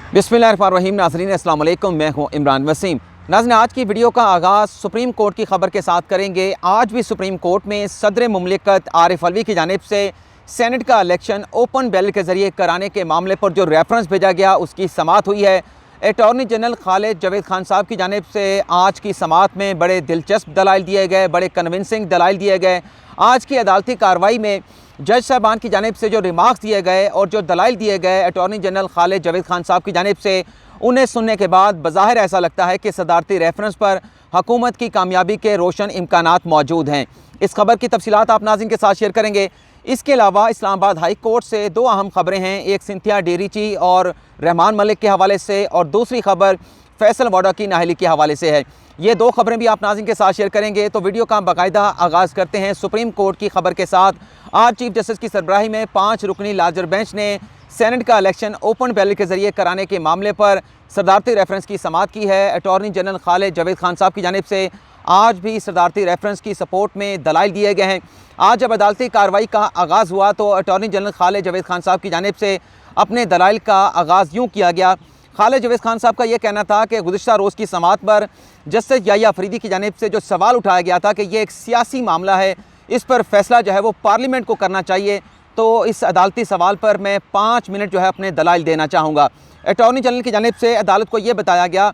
बिस्मिल्लाहिर्रहमानिर्रहीम। नाज़रीन अस्सलाम वालेकुम, मैं हूँ इमरान वसीम। नाज़रीन, आज की वीडियो का आगाज़ सुप्रीम कोर्ट की ख़बर के साथ करेंगे। आज भी सुप्रीम कोर्ट में सदर मुमलिकत आरिफ अलवी की जानिब से सेनेट का इलेक्शन ओपन बैलेट के ज़रिए कराने के मामले पर जो रेफरेंस भेजा गया उसकी समाअत हुई है। अटॉर्नी जनरल खालिद जावेद खान साहब की जानिब से आज की समाअत में बड़े दिलचस्प दलाइल दिए गए, बड़े कन्विंसिंग दलाइल दिए गए। आज की अदालती कार्रवाई में जज साहबान की जानिब से जो रिमार्क्स दिए गए और जो दलाइल दिए गए अटॉर्नी जनरल खालिद जावेद खान साहब की जानिब से, उन्हें सुनने के बाद बज़ाहिर ऐसा लगता है कि सदारती रेफरेंस पर हुकूमत की कामयाबी के रोशन इम्कानात मौजूद हैं। इस खबर की तफसीलात आप नाज़रीन के साथ शेयर करेंगे। इसके अलावा इस्लामाबाद हाई कोर्ट से दो अहम खबरें हैं, एक सिंथिया डेरीची और रहमान मलिक के हवाले से और दूसरी खबर फैसल वाडा की नाहली के हवाले से है। ये दो खबरें भी आप नाज़रीन के साथ शेयर करेंगे। तो वीडियो का बाकायदा आगाज़ करते हैं सुप्रीम कोर्ट की खबर के साथ। आज चीफ जस्टिस की सरबराही में 5 रुकनी लार्जर बेंच ने सेनेट का इलेक्शन ओपन बैलेट के जरिए कराने के मामले पर सदारती रेफरेंस की समाअत की है। अटॉर्नी जनरल खालिद जावेद खान साहब की जानिब से आज भी सदारती रेफरेंस की सपोर्ट में दलाइल दिए गए हैं। आज जब अदालती कार्रवाई का आगाज़ हुआ तो अटॉर्नी जनरल खालिद जावेद खान साहब की जानिब से अपने दलाइल का आगाज़ यूँ किया गया। खालिद जावेद खान साहब का यह कहना था कि गुज़िश्ता रोज़ की समाअत पर जस्टिस याहिया अफरीदी की जानिब से जो सवाल उठाया गया था कि यह एक सियासी मामला है, इस पर फैसला जो है वो पार्लियामेंट को करना चाहिए। तो इस अदालती सवाल पर मैं 5 मिनट जो है अपने दलाइल देना चाहूँगा। अटॉर्नी जनरल की जानिब से अदालत को ये बताया गया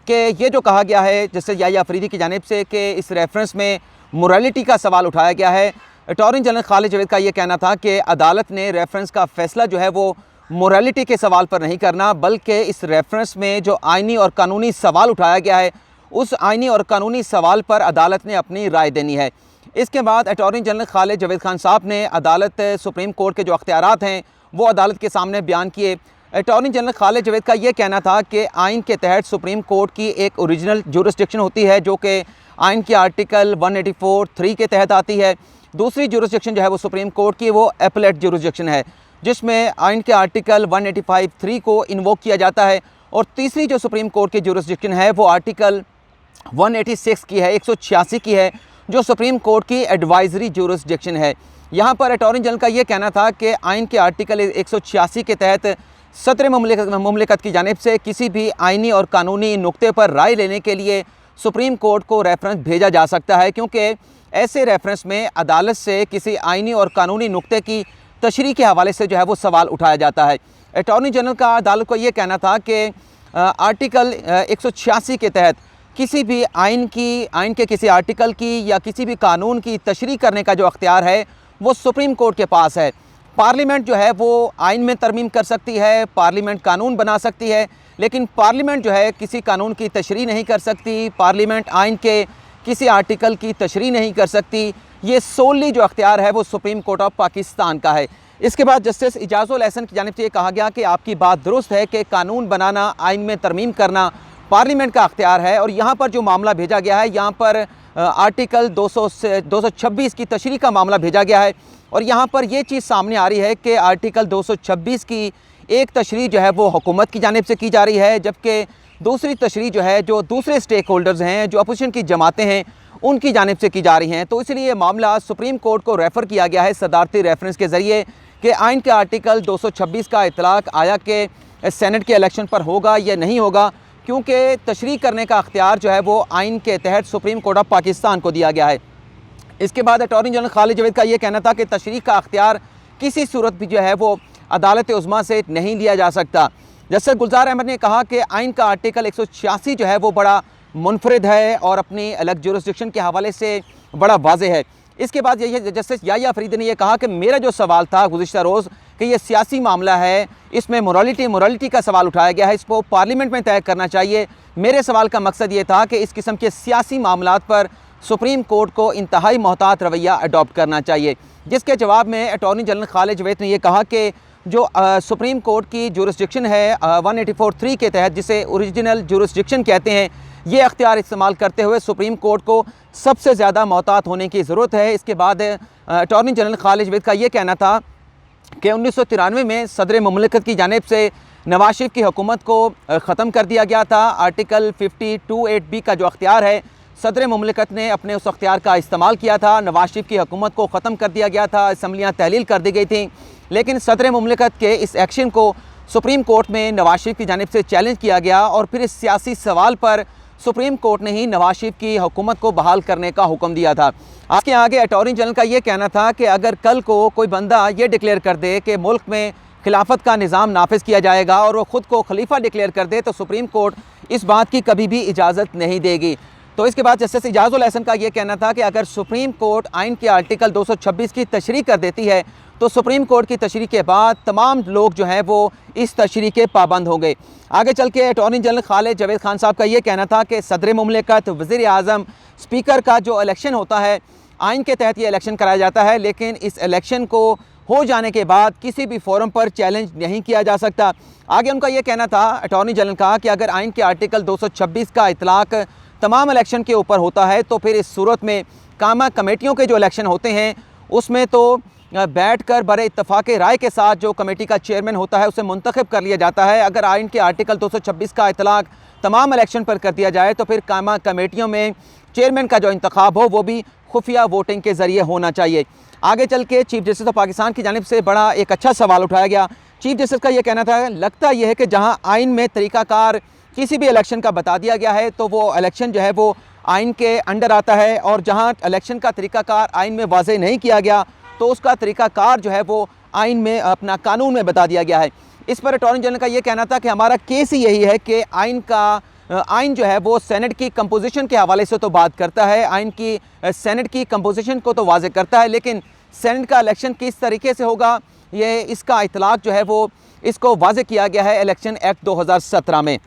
कि ये जो कहा गया है जस्टिस याहिया अफरीदी की जानिब से कि इस रेफरेंस में मोरालिटी का सवाल उठाया गया है। अटॉर्नी जनरल खालिद जावेद का ये कहना था कि अदालत ने रेफरेंस का फ़ैसला जो है वो मोरालिटी के सवाल पर नहीं करना, बल्कि इस रेफरेंस में जो आइनी और कानूनी सवाल उठाया गया है उस आइनी और कानूनी सवाल पर अदालत ने अपनी राय देनी है। इसके बाद अटॉर्नी जनरल खालिद जावेद खान साहब ने अदालत सुप्रीम कोर्ट के जो अख्तियारात हैं वो अदालत के सामने बयान किए। अटॉर्नी जनरल खालिद जावेद का ये कहना था कि आइन के तहत सुप्रीम कोर्ट की एक ओरिजिनल जुरिस्डिक्शन होती है जो कि आइन के आर्टिकल 184(3) के तहत आती है। दूसरी जुरिस्डिक्शन जो है वो सुप्रीम कोर्ट की वो एपलेट जुरिस्डिक्शन है जिसमें आइन के आर्टिकल 185(3) को इन्वोक किया जाता है। और तीसरी जो सुप्रीम कोर्ट की जुरिस्डिक्शन है वो आर्टिकल 186 की है, 186 की है, जो सुप्रीम कोर्ट की एडवाइजरी जुरिस्डिक्शन है। यहाँ पर अटॉर्नी जनरल का ये कहना था कि आइन के आर्टिकल 186 के तहत सदर मुमलिकत की जानिब से किसी भी आइनी और कानूनी नुक्ते पर राय लेने के लिए सुप्रीम कोर्ट को रेफरेंस भेजा जा सकता है, क्योंकि ऐसे रेफरेंस में अदालत से किसी आइनी और कानूनी नुक्ते की तशरीह के हवाले से जो है वो सवाल उठाया जाता है। अटॉर्नी जनरल का अदालत को ये कहना था कि आर्टिकल 186 के तहत किसी भी आइन के किसी आर्टिकल की या किसी भी कानून की तशरीह करने का जो अख्तियार है वो सुप्रीम कोर्ट के पास है। पार्लियामेंट जो है वो आइन में तरमीम कर सकती है, पार्लियामेंट कानून बना सकती है, लेकिन पार्लियामेंट जो है किसी कानून की तशरीह नहीं कर सकती, पार्लियामेंट आइन के किसी आर्टिकल की तशरीह नहीं कर सकती। ये सोली जो अख्तियार है वो सुप्रीम कोर्ट ऑफ पाकिस्तान का है। इसके बाद जस्टिस इजाज़ुल एहसन की जानिब से ये कहा गया कि आपकी बात दुरुस्त है कि कानून बनाना, आइन में तरमीम करना पार्लियामेंट का अख्तियार है। और यहाँ पर जो मामला भेजा गया है, यहाँ पर आर्टिकल 226 की तशरीह का मामला भेजा गया है। और यहाँ पर ये चीज़ सामने आ रही है कि आर्टिकल 226 की एक तशरीह जो है वो हुकूमत की जानिब से की जा रही है, जबकि दूसरी तशरीह जो है जो दूसरे स्टेक होल्डर्स हैं, जो अपोजिशन की जमातें हैं, उनकी जानिब से की जा रही हैं। तो इसलिए मामला सुप्रीम कोर्ट को रेफ़र किया गया है सदारती रेफरेंस के ज़रिए कि आइन के आर्टिकल 226 का इतलाक़ आया कि सेनेट के इलेक्शन पर होगा या नहीं होगा, क्योंकि तशरीह करने का अख्तियार जो है वो आइन के तहत सुप्रीम कोर्ट ऑफ पाकिस्तान को दिया गया है। इसके बाद अटॉर्नी जनरल खालिद जावेद का ये कहना था कि तशरीह का अख्तियार किसी सूरत भी जो है वो अदालत उज़्मा से नहीं लिया जा सकता। जस्टिस गुलजार अहमद ने कहा कि आइन का आर्टिकल 186 जो है वो बड़ा मुनफरिद है और अपनी अलग जुरिस्डिक्शन के हवाले से बड़ा वाज़ेह है। इसके बाद यही जस्टिस याहिया अफरीदी ने यह कहा कि मेरा जो सवाल था गुज़िश्ता रोज़ कि यह सियासी मामला है, इसमें मोरालिटी का सवाल उठाया गया है, इसको पार्लियामेंट में तय करना चाहिए। मेरे सवाल का मकसद ये था कि इस किस्म के सियासी मामलात पर सुप्रीम कोर्ट को इंतहाई मोहतात रवैया अडॉप्ट करना चाहिए। जिसके जवाब में अटॉर्नी जनरल खालिद जावेद ने यह कहा कि जो सुप्रीम कोर्ट की जुरिस्डिक्शन है 184(3) के तहत, जिसे ओरिजिनल जुरिस्डिक्शन कहते हैं, ये अख्तियार इस्तेमाल करते हुए सुप्रीम कोर्ट को सबसे ज़्यादा मोहतात होने की ज़रूरत है। इसके बाद अटॉर्नी जनरल खालिद जावेद का ये कहना था कि 1993 में सदर मुमलिकत की जानिब से नवाज शरीफ की हुकूमत को ख़त्म कर दिया गया था। आर्टिकल 52(8)B का जो अख्तियार है सदर मुमलिकत ने अपने उस अख्तियार का इस्तेमाल किया था। नवाज शरीफ की हुकूमत को ख़त्म कर दिया गया था, असम्बलियाँ तहलील कर दी गई थी, लेकिन सदर मुमलिकत के इस एक्शन को सुप्रीम कोर्ट में नवाज शरीफ की जानिब से चैलेंज किया गया और फिर इस सियासी सवाल पर सुप्रीम कोर्ट ने ही नवाज शरीफ की हुकूमत को बहाल करने का हुक्म दिया था। आपके आगे अटॉर्नी जनरल का ये कहना था कि अगर कल को कोई बंदा ये डिक्लेयर कर दे कि मुल्क में खिलाफत का निज़ाम नाफिज किया जाएगा और वो ख़ुद को खलीफा डिक्लेयर कर दे तो सुप्रीम कोर्ट इस बात की कभी भी इजाज़त नहीं देगी। तो इसके बाद जस्टिस इजाज़ुल हसन का ये कहना था कि अगर सुप्रीम कोर्ट आइन के आर्टिकल 226 की तशरीह कर देती है तो सुप्रीम कोर्ट की तशरीह के बाद तमाम लोग जो हैं वो इस तशरीह के पाबंद होंगे। आगे चल के अटॉर्नी जनरल खालिद जावेद खान साहब का ये कहना था कि सदर मुमलिकत, वज़ीर आज़म, स्पीकर का जो इलेक्शन होता है आइन के तहत ये इलेक्शन कराया जाता है, लेकिन इस इलेक्शन को हो जाने के बाद किसी भी फोरम पर चैलेंज नहीं किया जा सकता। आगे उनका ये कहना था अटॉर्नी जनरल का कि अगर आइन के आर्टिकल 226 का इतलाक़ तमाम इलेक्शन के ऊपर होता है तो फिर इस सूरत में कामा कमेटियों के जो इलेक्शन होते हैं उसमें तो बैठ कर बड़े इत्तफ़ाक़ राय के साथ जो कमेटी का चेयरमैन होता है उसे मुंतखब कर लिया जाता है। अगर आइन के आर्टिकल 226 का इतलाक़ तमाम इलेक्शन पर कर दिया जाए तो फिर कामा कमेटियों में चेयरमैन का जो इंतखाब हो वो भी खुफिया वोटिंग के ज़रिए होना चाहिए। आगे चल के चीफ जस्टिस ऑफ पाकिस्तान की जानिब से बड़ा एक अच्छा सवाल उठाया गया। चीफ जस्टिस का ये कहना था, लगता यह है कि जहाँ आइन में तरीक़ाकार किसी भी इलेक्शन का बता दिया गया है तो वो इलेक्शन जो है वो आइन के अंडर आता है, और जहाँ इलेक्शन का तरीक़ाकार आइन में वाज़ेह नहीं किया गया तो उसका तरीक़ाकार जो है वो आइन में अपना कानून में बता दिया गया है। इस पर अटॉर्नी जनरल का ये कहना था कि हमारा केस ही यही है कि आइन जो है वो सेनेट की कंपोजिशन के हवाले से तो बात करता है, आइन की सेनेट की कंपोजिशन को तो वाज़ेह करता है, लेकिन सेनेट का इलेक्शन किस तरीके से होगा ये इसका इतलाक़ जो है वो इसको वाज़ेह किया गया है इलेक्शन एक्ट 2017 में।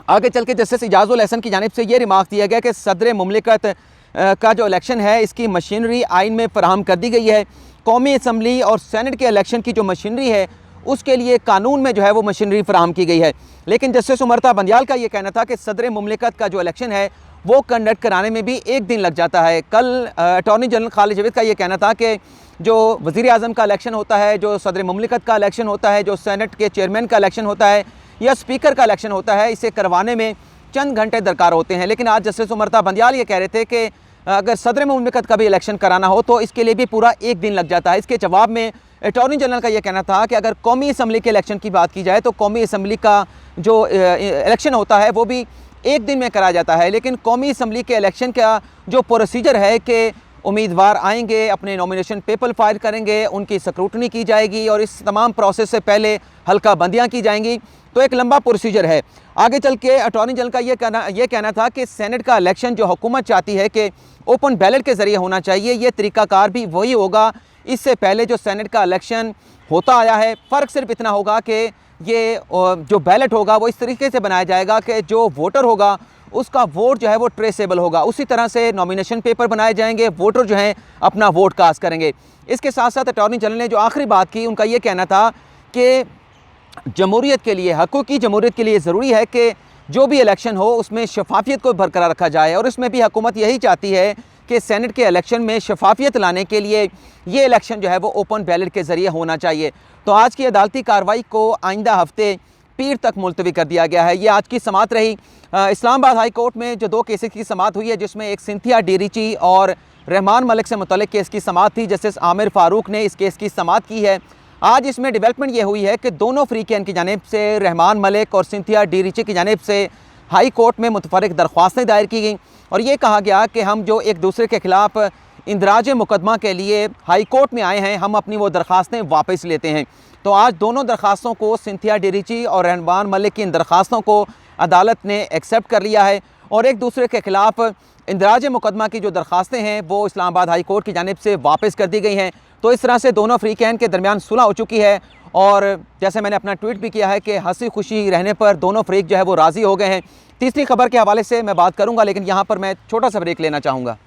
आगे चल के जस्टिस इजाज़ुल हसन की जानिब से ये रिमार्क दिया गया कि सदर मुमलिकत का जो इलेक्शन है इसकी मशीनरी आइन में फराहम कर दी गई है। कौमी असम्बली और सेनेट के इलेक्शन की जो मशीनरी है उसके लिए कानून में जो है वो मशीनरी फराहम की गई है। लेकिन जस्टिस उमरता बंदियाल का ये कहना था कि सदर मुमलिकत का जो इलेक्शन है वो कंडक्ट कराने में भी एक दिन लग जाता है। कल अटॉर्नी जनरल खालिद जावेद का ये कहना था कि जो वज़ीर आज़म का इलेक्शन होता है, जो सदर मुमलिकत का इलेक्शन होता है, जो सेनेट के चेयरमैन का इलेक्शन होता है या स्पीकर का इलेक्शन होता है, इसे करवाने में चंद घंटे दरकार होते हैं। लेकिन आज जस्टिस उमरता बंदियाल ये कह रहे थे कि अगर सदर मुमलिकत का भी इलेक्शन कराना हो तो इसके लिए भी पूरा एक दिन लग जाता है। इसके जवाब में अटॉर्नी जनरल का ये कहना था कि अगर कौमी असम्बली के इलेक्शन की बात की जाए तो कौमी असम्बली का जो इलेक्शन होता है वो भी एक दिन में कराया जाता है, लेकिन कौमी असम्बली के इलेक्शन का जो प्रोसीजर है कि उम्मीदवार आएंगे, अपने नॉमिनेशन पेपर फाइल करेंगे, उनकी स्क्रूटनी की जाएगी और इस तमाम प्रोसेस से पहले हल्का बंदियाँ की जाएंगी, तो एक लंबा प्रोसीजर है। आगे चल के अटॉर्नी जनरल का ये कहना था कि सेनेट का इलेक्शन जो हुकूमत चाहती है कि ओपन बैलेट के ज़रिए होना चाहिए, ये तरीक़ाकार भी वही होगा इससे पहले जो सेनेट का इलेक्शन होता आया है। फ़र्क सिर्फ इतना होगा कि ये जो बैलेट होगा वो इस तरीके से बनाया जाएगा कि जो वोटर होगा उसका वोट जो है वो ट्रेसेबल होगा। उसी तरह से नॉमिनेशन पेपर बनाए जाएंगे, वोटर जो हैं अपना वोट कास्ट करेंगे। इसके साथ साथ अटॉर्नी जनरल ने जो आखिरी बात की, उनका ये कहना था कि जमहूरियत के लिए, हकूक़ी जमहूरियत के लिए ज़रूरी है कि जो भी इलेक्शन हो उसमें शफाफियत को बरकरार रखा जाए, और इसमें भी हुकूमत यही चाहती है कि सेनेट के इलेक्शन में शफाफियत लाने के लिए ये इलेक्शन जो है वो ओपन बैलेट के ज़रिए होना चाहिए। तो आज की अदालती कार्रवाई को आइंदा हफ्ते पीर तक मुलतवी कर दिया गया है। ये आज की समात रही। इस्लामाबाद हाई कोर्ट में जो 2 केसेस की समात हुई है, जिसमें एक सिंथिया डेरिची और रहमान मलिक से मुतल्लिक केस की समात थी, जस्टिस आमिर फारूक ने इस केस की समात की है। आज इसमें डेवलपमेंट ये हुई है कि दोनों फ्रीकैन की जानिब से, रहमान मलिक और सिंथिया डेरिची की जानिब से हाई कोर्ट में मुतफर्रिक दरख्वास्तें दायर की गई और ये कहा गया कि हम जो एक दूसरे के ख़िलाफ़ इंदराज मुकदमा के लिए हाई कोर्ट में आए हैं, हम अपनी वो दरख्वास्तें वापस लेते हैं। तो आज दोनों दरख्वास्तों को, सिंथिया डेरिची और रहमान मलिक की इन दरख्वास्तों को अदालत ने एक्सेप्ट कर लिया है और एक दूसरे के ख़िलाफ़ इंदराज मुकदमा की जो दरख्वास्तें हैं वो इस्लामाबाद हाई कोर्ट की जानिब से वापस कर दी गई हैं। तो इस तरह से दोनों फ्रीकैन के दरमियान सुलह हो चुकी है और जैसे मैंने अपना ट्वीट भी किया है कि हंसी खुशी रहने पर दोनों फ्रीक जो है वो राज़ी हो गए हैं। तीसरी खबर के हवाले से मैं बात करूंगा, लेकिन यहाँ पर मैं छोटा सा ब्रेक लेना चाहूँगा।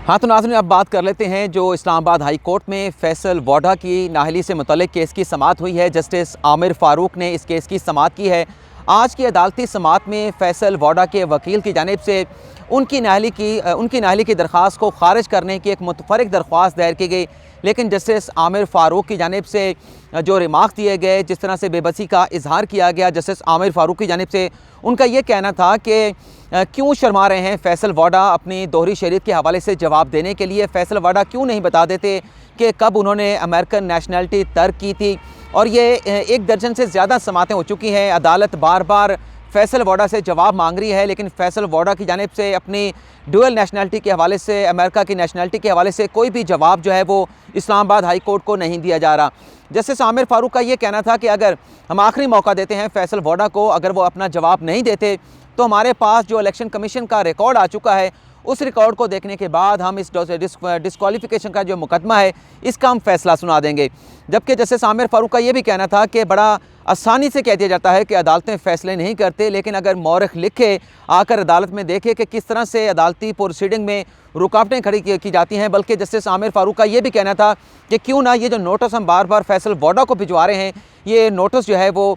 हाँ तो नाज़रीन, अब बात कर लेते हैं जो इस्लामाबाद हाई कोर्ट में फैसल वाडा की नाहली से मुतल्लिक केस की समात हुई है। जस्टिस आमिर फारूक ने इस केस की समात की है। आज की अदालती समात में फैसल वाडा के वकील की जानिब से उनकी नाहली की दरख्वास्त को खारिज करने की एक मुतफर्रिक दरख्वास्त दायर की गई, लेकिन जस्टिस आमिर फारूक की जानिब से जो रिमार्क दिए गए, जिस तरह से बेबसी का इजहार किया गया, जस्टिस आमिर फारूक की जानिब से उनका ये कहना था कि क्यों शर्मा रहे हैं फैसल वाडा अपनी दोहरी शरीयत के हवाले से जवाब देने के लिए। फैसल वाडा क्यों नहीं बता देते कि कब उन्होंने अमेरिकन नेशनलिटी तर्क की थी और ये 1 दर्जन से ज़्यादा समातें हो चुकी हैं। अदालत बार बार फैसल वोडा से जवाब मांग रही है, लेकिन फैसल वोडा की जानिब से अपनी डुअल नेशनलिटी के हवाले से, अमेरिका की नेशनलिटी के हवाले से कोई भी जवाब जो है वो इस्लामाबाद हाई कोर्ट को नहीं दिया जा रहा। जस्टिस आमिर फ़ारूक का ये कहना था कि अगर हम आखिरी मौका देते हैं फैसल वोडा को, अगर वो अपना जवाब नहीं देते तो हमारे पास जो इलेक्शन कमीशन का रिकॉर्ड आ चुका है, उस रिकॉर्ड को देखने के बाद हम इस डिस्क्वालिफिकेशन का जो मुकदमा है इसका हम फैसला सुना देंगे। जबकि जस्टिस आमिर फ़ारूक का ये भी कहना था कि बड़ा आसानी से कह दिया जाता है कि अदालतें फ़ैसले नहीं करते, लेकिन अगर मौरख लिखे आकर अदालत में देखे कि किस तरह से अदालती प्रोसीडिंग में रुकावटें खड़ी की जाती हैं। बल्कि जस्टिस आमिर फ़ारूक का ये भी कहना था कि क्यों ना ये जो नोटिस हम बार बार फैसल वोडा को भिजवा रहे हैं, ये नोटिस जो है वो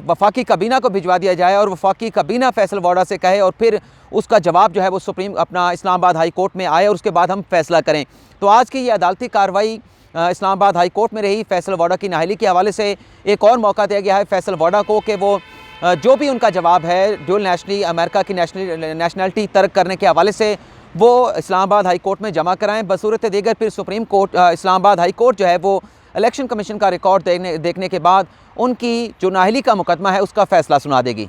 वफाकी काबीना को भिजवा दिया जाए और वफाकी काबीना फैसल वोडा से कहे और फिर उसका जवाब जो है वो सुप्रीम अपना इस्लामाबाद हाई कोर्ट में आए और उसके बाद हम फैसला करें। तो आज की ये अदालती कार्रवाई इस्लामाबाद हाई कोर्ट में रही। फैसल वोडा की नाअहली के हवाले से एक और मौका दिया गया है फैसल वोडा को कि वो जो भी उनका जवाब है ड्यूल नेशनली अमेरिका की नेशनलिटी तर्क करने के हवाले से वो इस्लामाबाद हाई कोर्ट में जमा कराएं। बसूरत दीगर फिर supreme court Islamabad high court जो है वो इलेक्शन कमीशन का रिकॉर्ड देखने के बाद उनकी जो नाअहली का मुकदमा है उसका फ़ैसला सुना देगी।